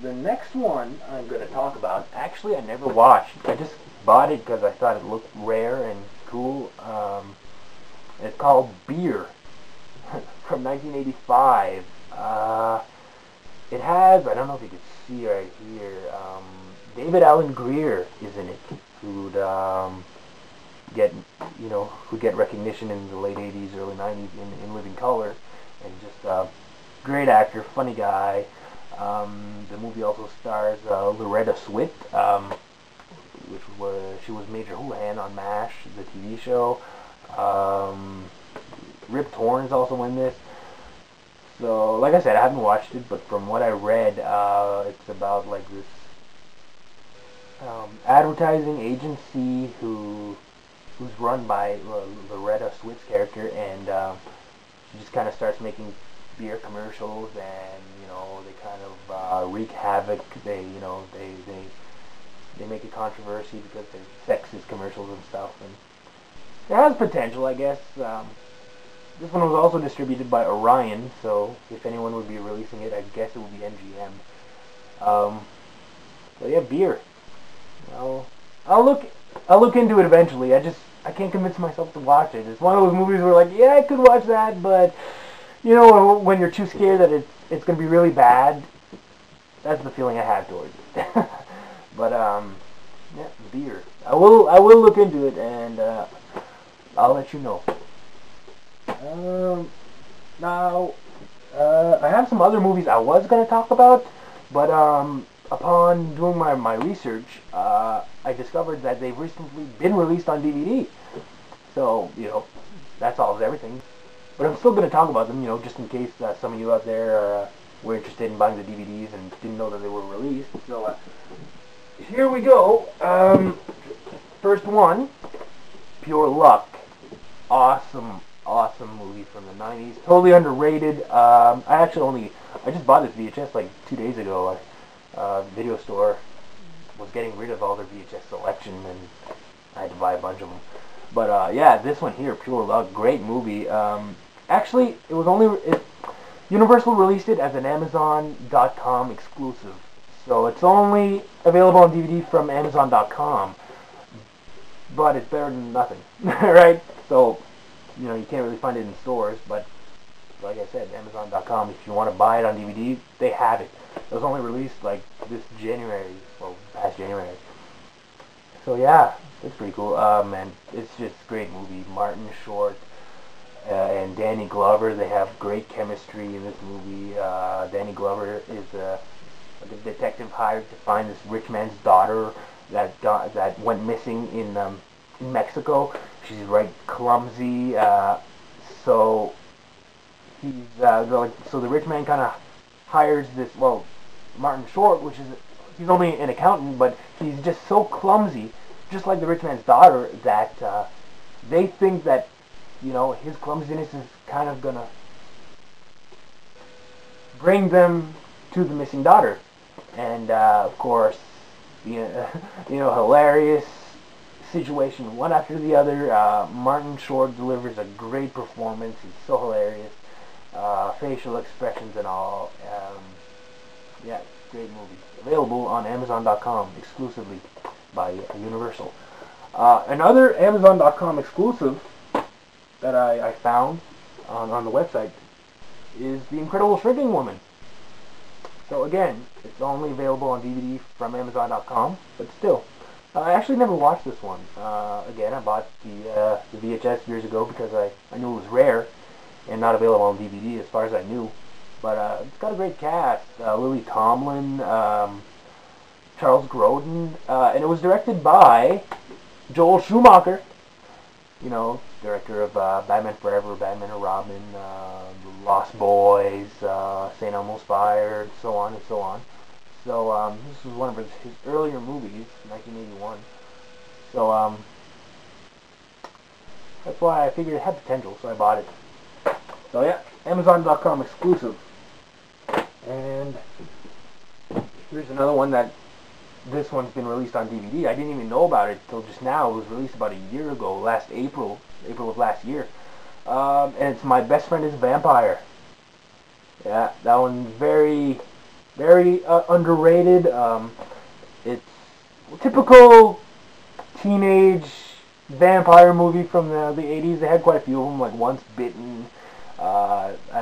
the next one I'm going to talk about, actually I never watched. I just bought it because I thought it looked rare and cool. It's called Beer from 1985. It has, I don't know if you can see right here, David Alan Grier is in it, who'd get recognition in the late 80s, early 90s in Living Color, and just a great actor, funny guy. The movie also stars Loretta Swit, she was Major Houlihan on MASH, the TV show. Rip Torn's also in this. So, like I said, I haven't watched it, but from what I read, it's about like this advertising agency who's run by Loretta Swit's character, and she just kind of starts making beer commercials, and they kind of wreak havoc. They make a controversy because they're sexist commercials and stuff, and it has potential, I guess. This one was also distributed by Orion, so if anyone would be releasing it, I guess it would be MGM. So yeah, Beer. I'll look into it eventually. I can't convince myself to watch it. It's one of those movies where like, yeah, I could watch that, but when you're too scared that it's gonna be really bad, that's the feeling I have towards it. But yeah, Beer. I will look into it, and I'll let you know. Now, I have some other movies I was going to talk about, but upon doing my research, I discovered that they've recently been released on DVD. So, that solves everything. But I'm still going to talk about them, just in case some of you out there were interested in buying the DVDs and didn't know that they were released. So, here we go. First one, Pure Luck. Awesome movie from the 90s. Totally underrated. I just bought this VHS like 2 days ago. Video store was getting rid of all their VHS selection, and I had to buy a bunch of them. But yeah, this one here, Pure Luck, great movie. Actually, Universal released it as an Amazon.com exclusive. So it's only available on DVD from Amazon.com, but it's better than nothing, right? So, you can't really find it in stores, but like I said, Amazon.com, if you want to buy it on DVD, they have it. It was only released like this January, well, past January. So yeah, it's pretty cool. Man, it's just a great movie. Martin Short and Danny Glover, they have great chemistry in this movie. Danny Glover is a detective hired to find this rich man's daughter that went missing in Mexico. She's right clumsy, so the rich man kind of hires this, Martin Short, he's only an accountant, but he's just so clumsy, just like the rich man's daughter, that they think that his clumsiness is kind of gonna bring them to the missing daughter. And of course, hilarious situation one after the other. Martin Short delivers a great performance. He's so hilarious. Facial expressions and all. Yeah, great movie. Available on Amazon.com exclusively by Universal. Another Amazon.com exclusive that I found on the website is The Incredible Shrinking Woman. So again, it's only available on DVD from Amazon.com, but still. I actually never watched this one. Again, I bought the VHS years ago because I knew it was rare and not available on DVD as far as I knew. But it's got a great cast. Lily Tomlin, Charles Grodin, and it was directed by Joel Schumacher, director of Batman Forever, Batman and Robin, Lost Boys, St. Elmo's Fire, and so on and so on. So this was one of his earlier movies, 1981. So that's why I figured it had potential, so I bought it. So yeah, Amazon.com exclusive. And here's another one this one's been released on DVD. I didn't even know about it till just now. It was released about a year ago, last April of last year. And it's My Best Friend is a Vampire. Yeah, that one's very Very underrated. It's a typical teenage vampire movie from the 80s. They had quite a few of them, like Once Bitten,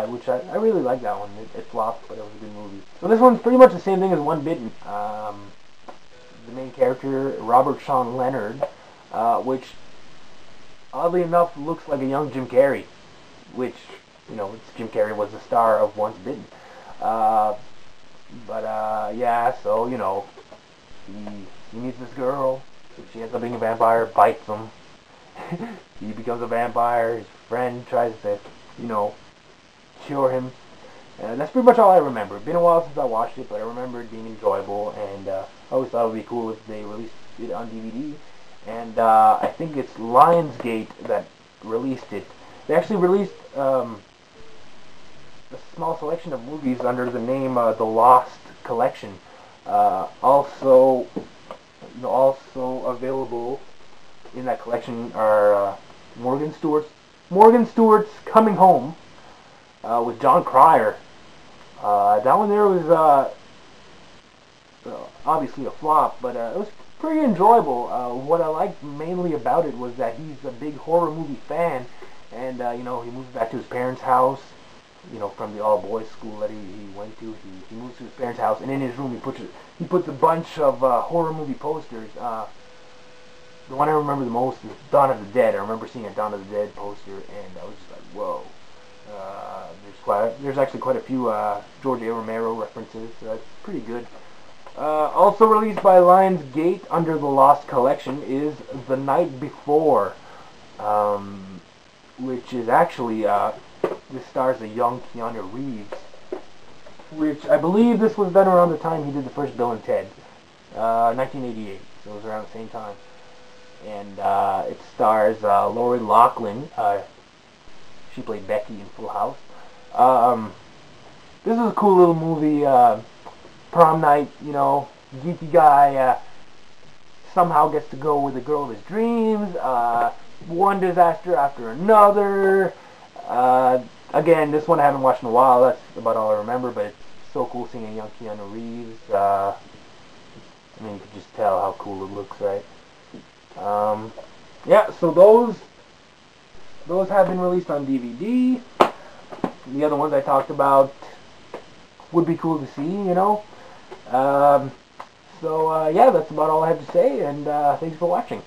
which I really like that one. It flopped, but it was a good movie. So this one's pretty much the same thing as One Bitten. The main character, Robert Sean Leonard, which oddly enough looks like a young Jim Carrey, which, you know, Jim Carrey was the star of Once Bitten. Yeah, so, you know, he meets this girl. She ends up being a vampire, bites him. He becomes a vampire. His friend tries to, you know, cure him. And that's pretty much all I remember. It's been a while since I watched it, but I remember it being enjoyable. And I always thought it would be cool if they released it on DVD. And I think it's Lionsgate that released it. They actually released a small selection of movies under the name The Lost Collection. Also available in that collection are Morgan Stewart's Coming Home with John Cryer. That one there was obviously a flop, but it was pretty enjoyable. What I liked mainly about it was that he's a big horror movie fan, and you know, he moves back to his parents' house. You know, from the all-boys school that he went to, he moves to his parents' house, and in his room he puts a bunch of horror movie posters. The one I remember the most is Dawn of the Dead. I remember seeing a Dawn of the Dead poster, and I was just like, whoa. There's actually quite a few George A. Romero references, so that's pretty good. Also released by Lionsgate under the Lost Collection is The Night Before, which is actually this stars a young Keanu Reeves, which I believe this was done around the time he did the first Bill and Ted, 1988, so it was around the same time. And it stars Lori Loughlin. She played Becky in Full House. This is a cool little movie. Prom night, you know, geeky guy somehow gets to go with the girl of his dreams. One disaster after another. Again, this one I haven't watched in a while. That's about all I remember, but it's so cool seeing a young Keanu Reeves. I mean, you can just tell how cool it looks, right? Yeah, so those have been released on DVD. The other ones I talked about would be cool to see, you know. Yeah, that's about all I have to say, and thanks for watching.